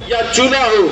या चूल्हा हो,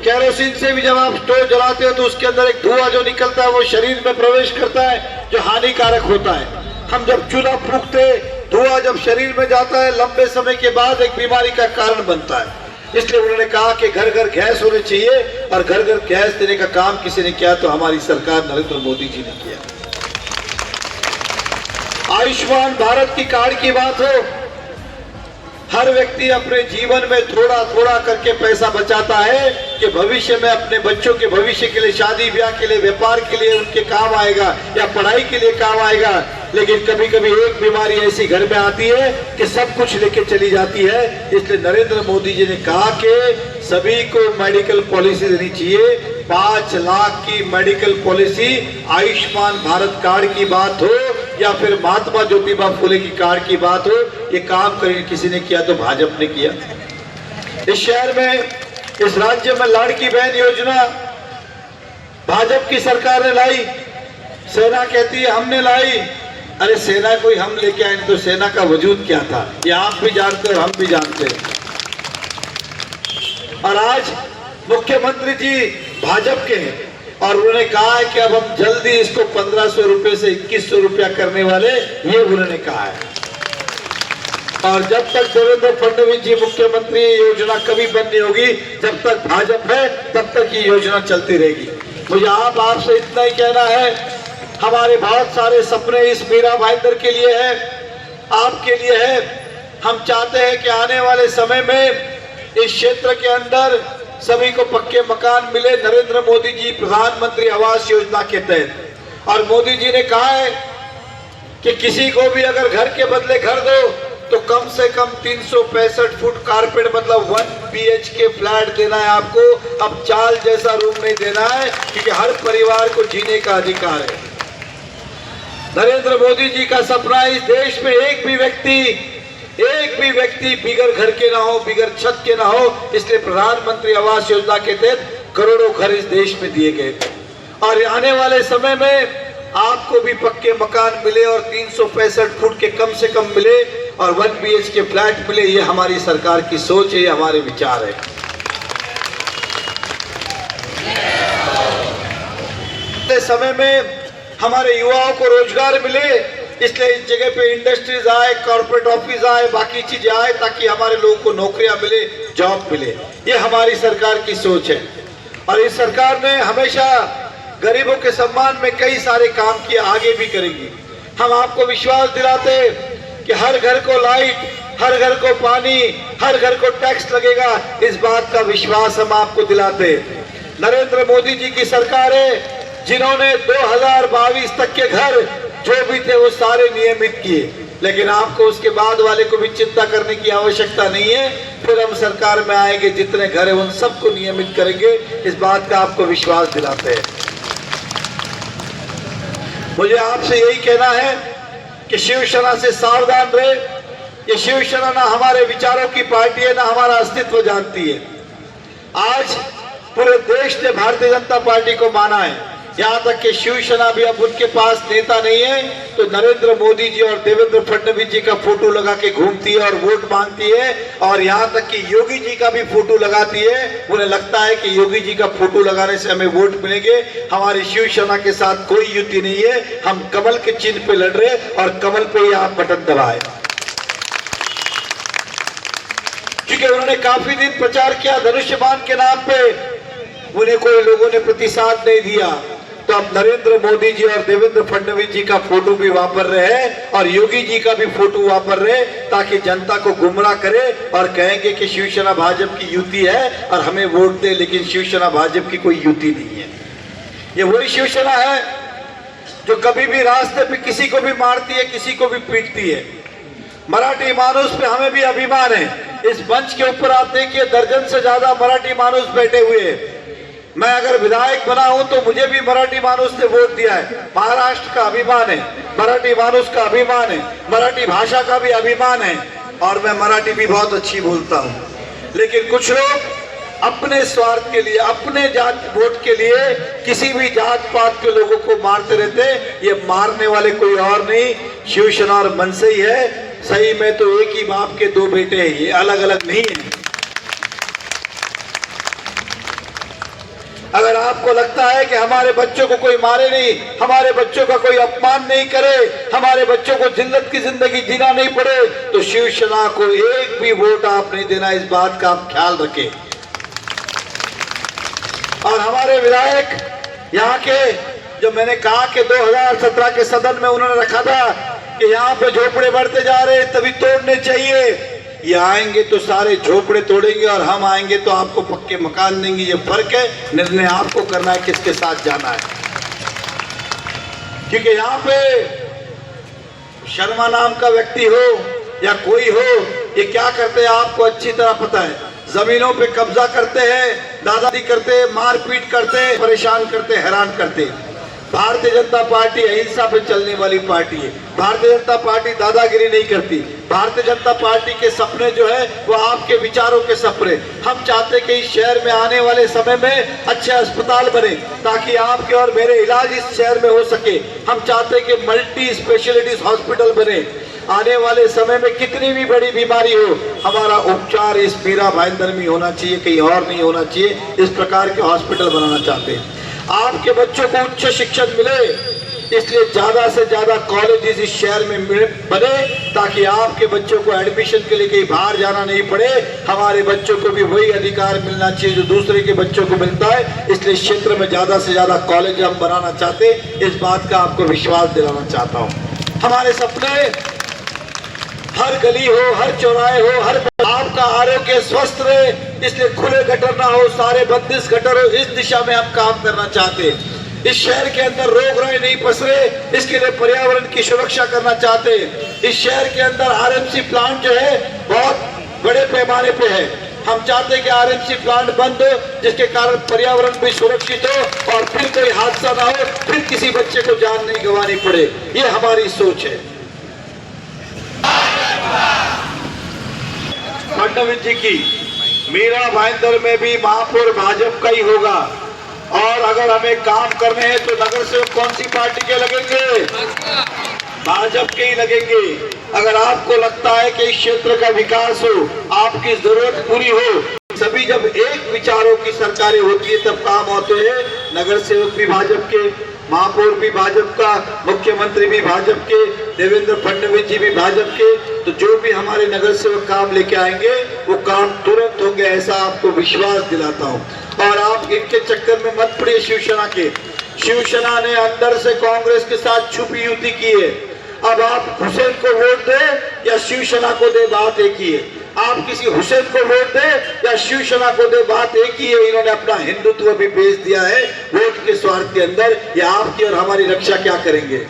केरोसिन से भी जब आप स्टोव जलाते हो तो उसके अंदर एक धुआं जो निकलता है वो शरीर में प्रवेश करता है जो हानिकारक होता है। हम जब चूल्हा फूंकते, धुआं जब शरीर में जाता है लंबे समय के बाद एक बीमारी का कारण बनता है। इसलिए उन्होंने कहा कि घर घर गैस होनी चाहिए, और घर घर गैस देने का काम किसी ने किया तो हमारी सरकार नरेंद्र मोदी जी ने किया। आयुष्मान भारत की कार्ड की बात हो, हर व्यक्ति अपने जीवन में थोड़ा थोड़ा करके पैसा बचाता है कि भविष्य में अपने बच्चों के भविष्य के लिए, शादी ब्याह के लिए, व्यापार के लिए उनके काम आएगा या पढ़ाई के लिए काम आएगा। लेकिन कभी कभी एक बीमारी ऐसी घर में आती है कि सब कुछ लेके चली जाती है। इसलिए नरेंद्र मोदी जी ने कहा कि सभी को मेडिकल पॉलिसी देनी चाहिए। 5 लाख की medical policy, Ayushman Bharat card की बात हो या फिर महात्मा ज्योतिबा फुले की कार्ड की बात हो, ये काम कहीं किसी ने किया तो भाजपा ने किया। इस शहर में, इस राज्य में लाड़की बहन योजना भाजपा की सरकार ने लाई। सेना कहती है हमने लाई। अरे सेना कोई हम लेके आए, तो सेना का वजूद क्या था ये आप भी जानते हैं, हम भी जानते हैं। और आज मुख्यमंत्री जी भाजपा के हैं और उन्होंने कहा है कि अब हम जल्दी इसको 1500 रुपए से 2100 रुपया करने वाले, ये उन्होंने कहा है। और जब तक देवेंद्र फडणवीस जी मुख्यमंत्री, ये योजना कभी बंद नहीं होगी। जब तक भाजपा है तब तक ये योजना चलती रहेगी। मुझे आपसे इतना ही कहना है, हमारे बहुत सारे सपने इस मीरा भाईंदर के लिए है, आपके लिए है। हम चाहते हैं कि आने वाले समय में इस क्षेत्र के अंदर सभी को पक्के मकान मिले, नरेंद्र मोदी जी प्रधानमंत्री आवास योजना के तहत। और मोदी जी ने कहा है कि किसी को भी अगर घर के बदले घर दो तो कम से कम 365 फुट कारपेट, मतलब 1 BHK फ्लैट देना है आपको। अब चाल जैसा रूम नहीं देना है, क्योंकि हर परिवार को जीने का अधिकार है। नरेंद्र मोदी जी का सपना है इस देश में एक भी व्यक्ति बिगर घर के ना हो, बिगर छत के ना हो। इसलिए प्रधानमंत्री आवास योजना के तहत करोड़ों घर इस देश में दिए गए। और आने वाले समय में आपको भी पक्के मकान मिले और 365 फुट के कम से कम मिले और 1 BHK फ्लैट मिले। ये हमारी सरकार की सोच है, ये हमारे विचार है। समय में हमारे युवाओं को रोजगार मिले, इसलिए इस जगह पे इंडस्ट्रीज आए, कॉर्पोरेट ऑफिस आए, बाकी चीजें आए, ताकि हमारे लोगों को नौकरियां मिले, जॉब मिले। ये हमारी सरकार की सोच है। और इस सरकार ने हमेशा गरीबों के सम्मान में कई सारे काम किए, आगे भी करेगी। हम आपको विश्वास दिलाते कि हर घर को लाइट, हर घर को पानी, हर घर को टैक्स लगेगा। इस बात का विश्वास हम आपको दिलाते। नरेंद्र मोदी जी की सरकार है जिन्होंने 2022 तक के घर जो भी थे वो सारे नियमित किए। लेकिन आपको उसके बाद वाले को भी चिंता करने की आवश्यकता नहीं है। फिर हम सरकार में आएंगे, जितने घर है उन सबको नियमित करेंगे। इस बात का आपको विश्वास दिलाते हैं। मुझे आपसे यही कहना है कि शिवसेना से सावधान रहे। ये शिवसेना ना हमारे विचारों की पार्टी है, ना हमारा अस्तित्व जानती है। आज पूरे देश ने भारतीय जनता पार्टी को माना है। यहाँ तक कि शिवसेना भी अब उनके पास नेता नहीं है तो नरेंद्र मोदी जी और देवेंद्र फडणवीस जी का फोटो लगा के घूमती है और वोट मांगती है। और यहाँ तक कि योगी जी का भी फोटो लगाती है। उन्हें लगता है कि योगी जी का फोटो लगाने से हमें वोट मिलेंगे। हमारी शिवसेना के साथ कोई युति नहीं है। हम कमल के चिन्ह पे लड़ रहे और कमल पे ही आप बटन दबाए। क्योंकि उन्होंने काफी दिन प्रचार किया धनुष्यबाण के नाम पे, उन्हें कोई लोगों ने प्रतिसाद नहीं दिया। तो अब नरेंद्र मोदी जी और देवेंद्र फडणवीस जी का फोटो भी वापर रहे और योगी जी का भी फोटो वापर रहे, ताकि जनता को गुमराह करे और कहेंगे कि शिवसेना भाजपा की युति है और हमें वोट दे। लेकिन शिवसेना भाजपा की कोई युति नहीं है। ये वही शिवसेना है जो कभी भी रास्ते पे किसी को भी मारती है, किसी को भी पीटती है। मराठी मानुस पे हमें भी अभिमान है। इस मंच के ऊपर आप देखिए, दर्जन से ज्यादा मराठी मानुस बैठे हुए हैं। मैं अगर विधायक बना हूं तो मुझे भी मराठी मानुस ने वोट दिया है। महाराष्ट्र का अभिमान है, मराठी मानुस का अभिमान है, मराठी भाषा का भी अभिमान है और मैं मराठी भी बहुत अच्छी बोलता हूं। लेकिन कुछ लोग अपने स्वार्थ के लिए, अपने जात वोट के लिए किसी भी जात पात के लोगों को मारते रहते। ये मारने वाले कोई और नहीं, शिवसेना और मनसे ही है। सही में तो एक ही बाप के दो बेटे हैं, ये अलग अलग नहीं है। आपको लगता है कि हमारे बच्चों को कोई मारे नहीं, हमारे बच्चों का कोई अपमान नहीं करे, हमारे बच्चों को जिल्लत की जिंदगी जीना नहीं पड़े, तो शिवसेना को एक भी वोट आप नहीं देना, इस बात का आप ख्याल रखें। और हमारे विधायक यहाँ के, जो मैंने कहा कि 2017 के सदन में उन्होंने रखा था कि यहाँ पे झोपड़े बढ़ते जा रहे तभी तोड़ने चाहिए, ये आएंगे तो सारे झोपड़े तोड़ेंगे और हम आएंगे तो आपको पक्के मकान देंगे। ये फर्क है, निर्णय आपको करना है किसके साथ जाना है। क्योंकि यहाँ पे शर्मा नाम का व्यक्ति हो या कोई हो, ये क्या करते हैं आपको अच्छी तरह पता है। जमीनों पे कब्जा करते हैं, दादागिरी करते हैं, मारपीट करते हैं, परेशान करते हैं, हैरान करते हैं। भारतीय जनता पार्टी अहिंसा पे चलने वाली पार्टी है। भारतीय जनता पार्टी दादागिरी नहीं करती। भारतीय जनता पार्टी के सपने जो है वो आपके विचारों के सपने। हम चाहते कि इस शहर में आने वाले समय में अच्छे अस्पताल बने ताकि आपके और मेरे इलाज इस शहर में हो सके। हम चाहते कि मल्टी स्पेशलिटीज हॉस्पिटल बने। आने वाले समय में कितनी भी बड़ी बीमारी हो, हमारा उपचार इस मीरा भाईंदर में होना चाहिए, कहीं और नहीं होना चाहिए। इस प्रकार के हॉस्पिटल बनाना चाहते हैं। आपके बच्चों को उच्च शिक्षा मिले, इसलिए ज्यादा से ज्यादा कॉलेजेस इस शहर में बने ताकि आपके बच्चों को एडमिशन के लिए कहीं बाहर जाना नहीं पड़े। हमारे बच्चों को भी वही अधिकार मिलना चाहिए जो दूसरे के बच्चों को मिलता है। इसलिए क्षेत्र में ज्यादा से ज्यादा कॉलेज हम बनाना चाहते, इस बात का आपको विश्वास दिलाना चाहता हूँ। हमारे सपने हर गली हो, हर चौराहे हो, हर आपका आरोग्य स्वस्थ रहे, इसलिए खुले गटर ना हो, सारे बंदिश गटर हो, इस दिशा में हम काम करना चाहते हैं। इस शहर के अंदर रोग राय नहीं पसरे, इसके लिए पर्यावरण की सुरक्षा करना चाहते हैं। इस शहर के अंदर आरएमसी प्लांट जो है बहुत बड़े पैमाने पे है। हम चाहते हैं कि आरएमसी प्लांट बंद हो, जिसके कारण पर्यावरण भी सुरक्षित हो और फिर कोई हादसा ना हो, फिर किसी बच्चे को जान नहीं गंवानी पड़े। ये हमारी सोच है। फडणवीस जी की मीरा भाईंदर में भी महापौर भाजपा का ही होगा। और अगर हमें काम करने हैं तो नगर सेवक कौन सी पार्टी के लगेंगे? भाजपा के ही लगेंगे। अगर आपको लगता है कि इस क्षेत्र का विकास हो, आपकी जरूरत पूरी हो, सभी जब एक विचारों की सरकारें होती है तब काम होते हैं। नगर सेवक भी भाजपा के, महापौर भी भाजपा का, मुख्यमंत्री भी भाजपा के, देवेंद्र फडणवीस जी भी भाजपा के। तो जो भी हमारे नगर सेवक काम लेके आएंगे वो काम तुरंत होंगे, ऐसा आपको विश्वास दिलाता हूँ। और आप इनके चक्कर में मत पड़िए शिवसेना के। शिवसेना ने अंदर से कांग्रेस के साथ छुपी युति की है। अब आप हुसैन को वोट दे या शिवसेना को दे, बात एक ही है। आप किसी हुसैन को वोट दे या शिवसेना को दे, बात एक ही है। इन्होंने अपना हिंदुत्व भी बेच दिया है वोट के स्वार्थ के अंदर। ये आपकी और हमारी रक्षा क्या करेंगे?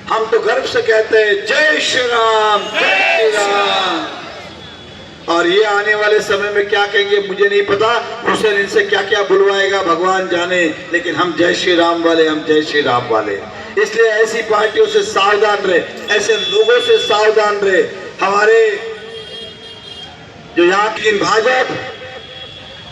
हम तो गर्व से कहते हैं जय श्री राम, जय श्री राम। और ये आने वाले समय में क्या कहेंगे मुझे नहीं पता, हुसैन इनसे क्या क्या बुलवाएगा भगवान जाने, लेकिन हम जय श्री राम वाले, हम जय श्री राम वाले। इसलिए ऐसी पार्टियों से सावधान रहे, ऐसे लोगों से सावधान रहे। हमारे जो यहाँ की भाजपा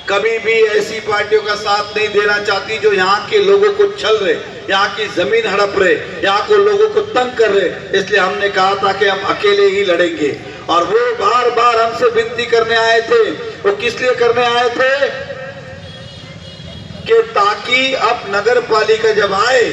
कभी भी ऐसी पार्टियों का साथ नहीं देना चाहती जो यहाँ के लोगों को छल रहे, यहाँ की जमीन हड़प रहे, यहाँ को लोगों को तंग कर रहे। इसलिए हमने कहा था कि हम अकेले ही लड़ेंगे। और वो बार बार हमसे विनती करने आए थे। वो किस लिए करने आए थे? कि ताकि अब नगर पालिका जब आए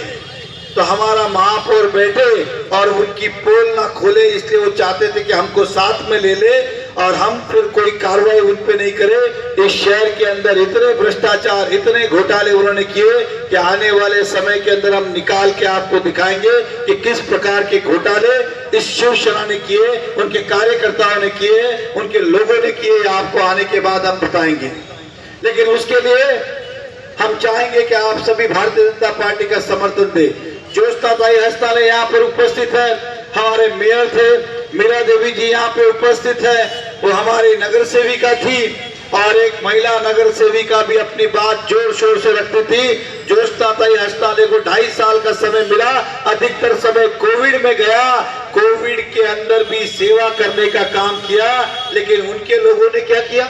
तो हमारा महापौर बैठे और उनकी पोल ना खोले। इसलिए वो चाहते थे कि हमको साथ में ले ले और हम फिर कोई कार्रवाई उन पे नहीं करे। इस शहर के अंदर इतने भ्रष्टाचार, इतने घोटाले उन्होंने किए कि आने वाले समय के अंदर हम निकाल के आपको दिखाएंगे कि किस प्रकार के घोटाले इस शिवसेना ने किए, उनके कार्यकर्ताओं ने किए, उनके लोगों ने किए। आपको आने के बाद हम बताएंगे। लेकिन उसके लिए हम चाहेंगे कि आप सभी भारतीय जनता पार्टी का समर्थन दें। जोशताताई हस्ताले यहाँ पर उपस्थित है, हमारे मेयर थे, मीरा देवी जी यहाँ पे उपस्थित है, वो हमारी नगर सेविका थी और एक महिला नगर सेविका भी अपनी बात जोर शोर से रखती थी। जोशताताई हस्ताले को 2.5 साल का समय मिला, अधिकतर समय कोविड में गया। कोविड के अंदर भी सेवा करने का काम किया, लेकिन उनके लोगों ने क्या किया?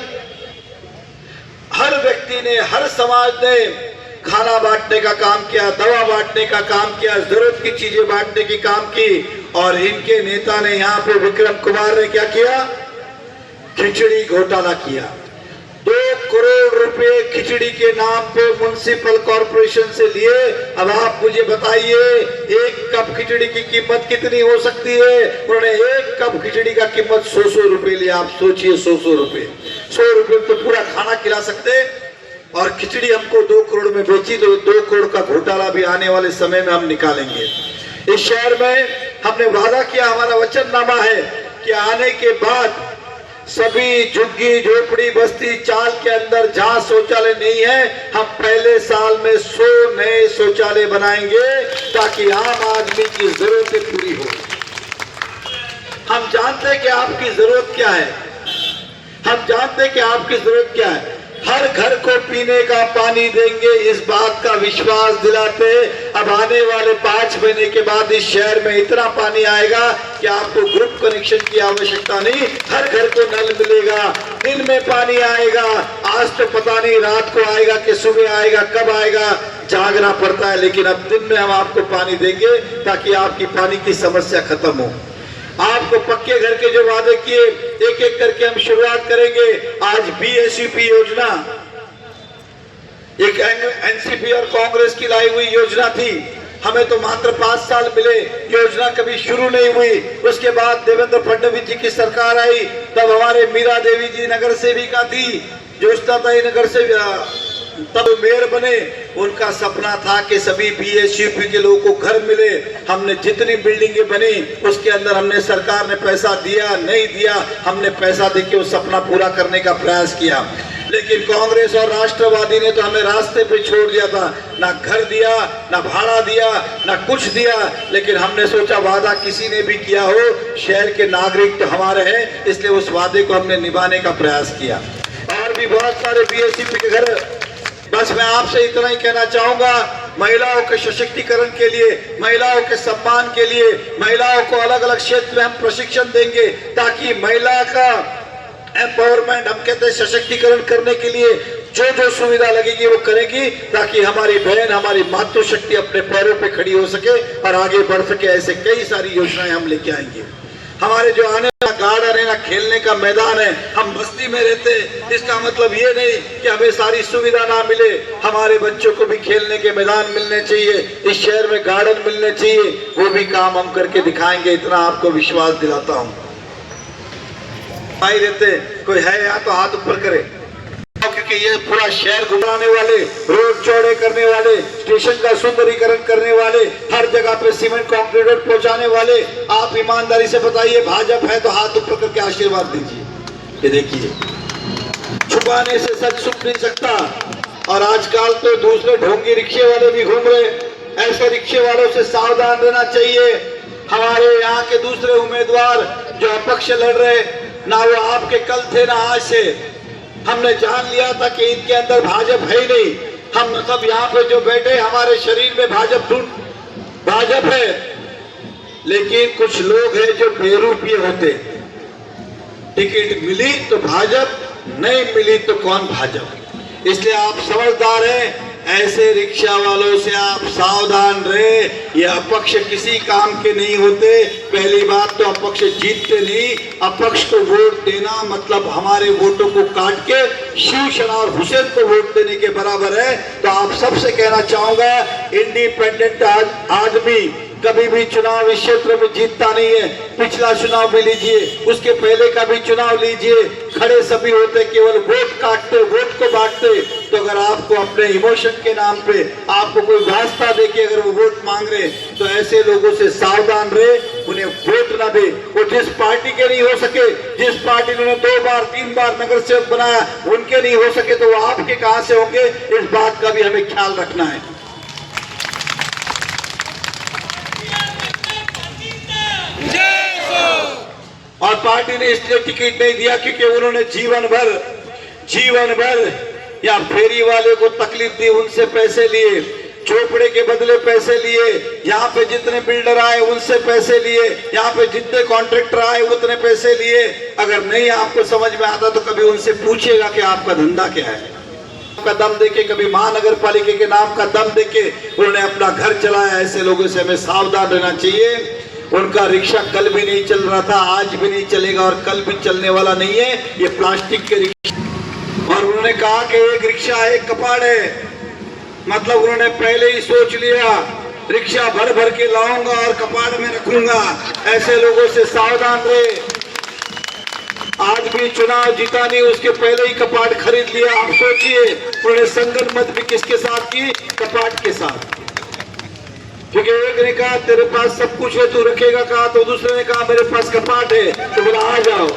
हर व्यक्ति ने, हर समाज ने खाना बांटने का काम किया, दवा बांटने का काम किया, जरूरत की चीजें बांटने की काम की। और इनके नेता ने यहाँ पे विक्रम कुमार ने क्या किया? खिचड़ी घोटाला किया। 2 करोड़ रुपए खिचड़ी के नाम पे म्युनिसिपल कॉर्पोरेशन से लिए। अब आप मुझे बताइए, एक कप खिचड़ी की कीमत कितनी हो सकती है? उन्होंने एक कप खिचड़ी का कीमत 100 रुपए लिया। आप सोचिए, 100 रुपए, 100 रुपए तो पूरा खाना खिला सकते, और खिचड़ी हमको 2 करोड़ में बेची, तो 2 करोड़ का घोटाला भी आने वाले समय में हम निकालेंगे। इस शहर में हमने वादा किया, हमारा वचननामा है कि आने के बाद सभी झुग्गी झोपड़ी बस्ती चाल के अंदर जहां शौचालय नहीं है, हम पहले साल में 100 नए शौचालय बनाएंगे ताकि आम आदमी की जरूरतें पूरी हो। हम जानते हैं कि आपकी जरूरत क्या है, हम जानते हैं कि आपकी जरूरत क्या है। हर घर को पीने का पानी देंगे, इस बात का विश्वास दिलाते। अब आने वाले 5 महीने के बाद इस शहर में इतना पानी आएगा कि आपको ग्रुप कनेक्शन की आवश्यकता नहीं, हर घर को नल मिलेगा, दिन में पानी आएगा। आज तो पता नहीं रात को आएगा कि सुबह आएगा, कब आएगा, जागना पड़ता है, लेकिन अब दिन में हम आपको पानी देंगे ताकि आपकी पानी की समस्या खत्म हो। आपको पक्के घर के जो वादे किए, एक एक करके हम शुरुआत करेंगे। आज बीएसयूपी योजना एक एनसीपी और कांग्रेस की लाई हुई योजना थी, हमें तो मात्र 5 साल मिले, योजना कभी शुरू नहीं हुई। उसके बाद देवेंद्र फडणवीस जी की सरकार आई, तब हमारे मीरा देवी जी नगर सेविका थी, जोशताई नगर से तब मेयर बने। उनका सपना था कि सभी बीएसयूपी के लोगों को घर मिले। हमने जितनी बिल्डिंगें बनी उसके अंदर हमने, सरकार ने पैसा दिया नहीं दिया, हमने पैसा देके वो सपना पूरा करने का प्रयास किया। लेकिन कांग्रेस और राष्ट्रवादी ने तो हमें रास्ते पे छोड़ दिया था, ना घर दिया, ना भाड़ा दिया, ना कुछ दिया। लेकिन हमने सोचा वादा किसी ने भी किया हो, शहर के नागरिक तो हमारे हैं, इसलिए उस वादे को हमने निभाने का प्रयास किया। और भी बहुत सारे बीएसयूपी के घर। बस मैं आपसे इतना ही कहना चाहूंगा, महिलाओं के सशक्तिकरण के लिए, महिलाओं के सम्मान के लिए, महिलाओं को अलग अलग क्षेत्र में हम प्रशिक्षण देंगे ताकि महिला का एम्पावरमेंट, हम कहते हैं सशक्तिकरण करने के लिए जो जो सुविधा लगेगी वो करेगी, ताकि हमारी बहन, हमारी मातृशक्ति अपने पैरों पे खड़ी हो सके और आगे बढ़ सके। ऐसे कई सारी योजनाएं हम लेके आएंगे। हमारे जो आने वाला गार्डन है ना, खेलने का मैदान है, हम बस्ती में रहते, इसका मतलब ये नहीं कि हमें सारी सुविधा ना मिले। हमारे बच्चों को भी खेलने के मैदान मिलने चाहिए, इस शहर में गार्डन मिलने चाहिए, वो भी काम हम करके दिखाएंगे, इतना आपको विश्वास दिलाता हूँ। भाई रहते कोई है यहाँ तो हाथ ऊपर करे, क्योंकि ये पूरा शहर घुमाने वाले, रोड चौड़े करने वाले, स्टेशन का सुंदरीकरण करने वाले, हर जगह पे सीमेंट कंक्रीट रोड पहुंचाने वाले, आप ईमानदारी से बताइए भाजपा है तो हाथ ऊपर करके आशीर्वाद दीजिए। ये देखिए, छुपाने से सच छुप नहीं सकता। और आजकल तो दूसरे ढोंगी रिक्शे वाले भी घूम रहे, ऐसे रिक्शे वालों से सावधान रहना चाहिए। हमारे यहाँ के दूसरे उम्मीदवार जो अपक्ष लड़ रहे, ना वो आपके कल थे ना आज से, हमने जान लिया था कि इनके अंदर भाजपा है ही नहीं। हम सब यहाँ पे जो बैठे, हमारे शरीर में भाजपा है, लेकिन कुछ लोग हैं जो बेरूपीय होते। टिकट मिली तो भाजपा, नहीं मिली तो कौन भाजपा। इसलिए आप समझदार हैं, ऐसे रिक्शा वालों से आप सावधान रहे। ये अपक्ष किसी काम के नहीं होते। पहली बात तो अपक्ष जीतते नहीं, अपक्ष को वोट देना मतलब हमारे वोटों को काट के शिवसेना और हुसैन को वोट देने के बराबर है। तो आप सबसे कहना चाहूंगा, इंडिपेंडेंट आदमी कभी भी चुनाव इस क्षेत्र में जीतता नहीं है। पिछला चुनाव भी लीजिए, उसके पहले का भी चुनाव लीजिए, खड़े सभी होते, केवल वोट काटते, वोट को बांटते। तो अगर आपको अपने इमोशन के नाम पे आपको कोई वास्ता देके अगर वो वोट मांग रहे, तो ऐसे लोगों से सावधान रहे, उन्हें वोट ना दे। वो जिस पार्टी के नहीं हो सके, जिस पार्टी ने 2 बार 3 बार नगर सेवक बनाया, उनके नहीं हो सके, तो वो आपके कहां से होंगे, इस बात का भी हमें ख्याल रखना है। और पार्टी ने इसलिए टिकट नहीं दिया क्योंकि उन्होंने जीवन भर या फेरी वाले को तकलीफ दी, उनसे पैसे लिए, चोपड़े के बदले पैसे लिए, यहाँ पे जितने बिल्डर आए उनसे पैसे लिए, यहाँ पे जितने कॉन्ट्रैक्टर आए उतने पैसे लिए। अगर नहीं आपको समझ में आता तो कभी उनसे पूछिएगा कि आपका धंधा क्या है। आपका दम देके, कभी महानगर पालिका के नाम का दम देके उन्होंने अपना घर चलाया। ऐसे लोगों से हमें सावधान रहना चाहिए। उनका रिक्शा कल भी नहीं चल रहा था, आज भी नहीं चलेगा और कल भी चलने वाला नहीं है। ये प्लास्टिक के रिक्शा और उन्होंने कहा कि एक रिक्शा एक कपाड़ है, मतलब उन्होंने पहले ही सोच लिया रिक्शा भर भर के लाऊंगा और कपाड़ में रखूंगा। ऐसे लोगों से सावधान रहे। आज भी चुनाव जीता नहीं, उसके पहले ही कपाट खरीद लिया। आप सोचिए उन्होंने संगत मत भी किसके साथ की? कपाट के साथ। क्योंकि एक ने कहा तेरे पास सब कुछ है, तू रखेगा कहा, तो दूसरे ने कहा मेरे पास कपाट है, तो बोला आ जाओ।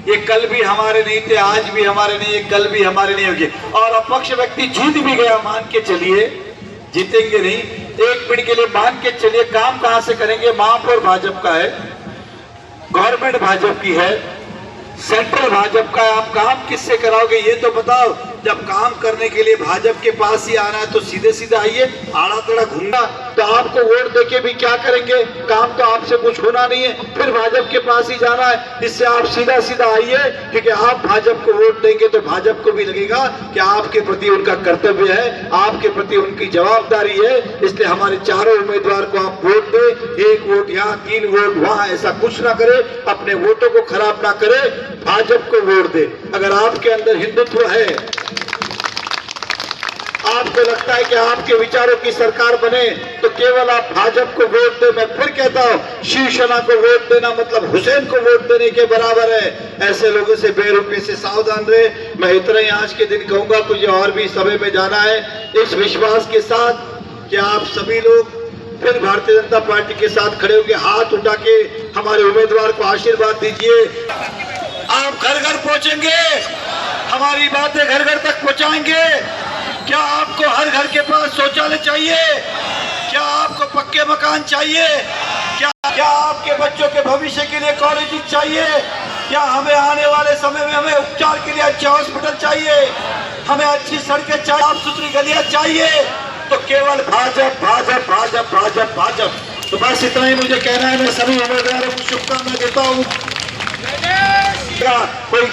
ये कल भी हमारे नहीं थे, आज भी हमारे नहीं है, कल भी हमारे नहीं होंगे। और अपक्ष व्यक्ति जीत भी गया, मान के चलिए, जीतेंगे नहीं, एक मिनट के लिए मान के चलिए। काम कहां से करेंगे? महापौर भाजपा का है, गवर्नमेंट भाजपा की है, सेंट्रल भाजपा का है। आप काम किससे कराओगे ये तो बताओ। जब काम करने के लिए भाजपा के पास ही आना है तो सीधे सीधे आइए, आड़ा तड़ा घूमना तो आपको वोट देके भी क्या करेंगे? काम तो आपसे कुछ होना नहीं है, फिर भाजपा के पास ही जाना है। इससे आप सीधा सीधा आइए, क्योंकि आप भाजपा को वोट देंगे तो भाजपा को भी लगेगा कि आपके प्रति उनका कर्तव्य है, आपके प्रति उनकी जवाबदारी है। इसलिए हमारे चारों उम्मीदवार को आप वोट दें, एक वोट यहाँ 3 वोट वहां, ऐसा कुछ ना करे, अपने वोटों को खराब ना करे, भाजपा को वोट दे। अगर आपके अंदर हिंदुत्व है, आपको लगता है कि आपके विचारों की सरकार बने, तो केवल आप भाजपा को वोट दे। मैं फिर कहता हूं, शिवसेना को वोट देना मतलब हुसैन को वोट देने के बराबर है। ऐसे लोगों से बेरुपये से सावधान रहे। मैं इतना ही आज के दिन कहूंगा, मुझे और भी सभा में जाना है, इस विश्वास के साथ कि आप सभी लोग फिर भारतीय जनता पार्टी के साथ खड़े होंगे। हाथ उठा के हमारे उम्मीदवार को आशीर्वाद दीजिए। आप घर घर पहुंचेंगे, हमारी बातें घर घर तक पहुंचाएंगे। क्या आपको हर घर के पास शौचालय चाहिए? क्या आपको पक्के मकान चाहिए? क्या आपके बच्चों के भविष्य के लिए कॉलेज चाहिए? क्या हमें आने वाले समय में हमें उपचार के लिए अच्छा हॉस्पिटल चाहिए? हमें अच्छी सड़कें चाहिए, साफ सुथरी गलियां चाहिए? तो केवल भाजपा भाजपा भाजपा भाजपा भाजपा। तो बस इतना ही मुझे कहना है। मैं सभी उम्मीदवारों को शुभकामनाएं देता हूँ। कोई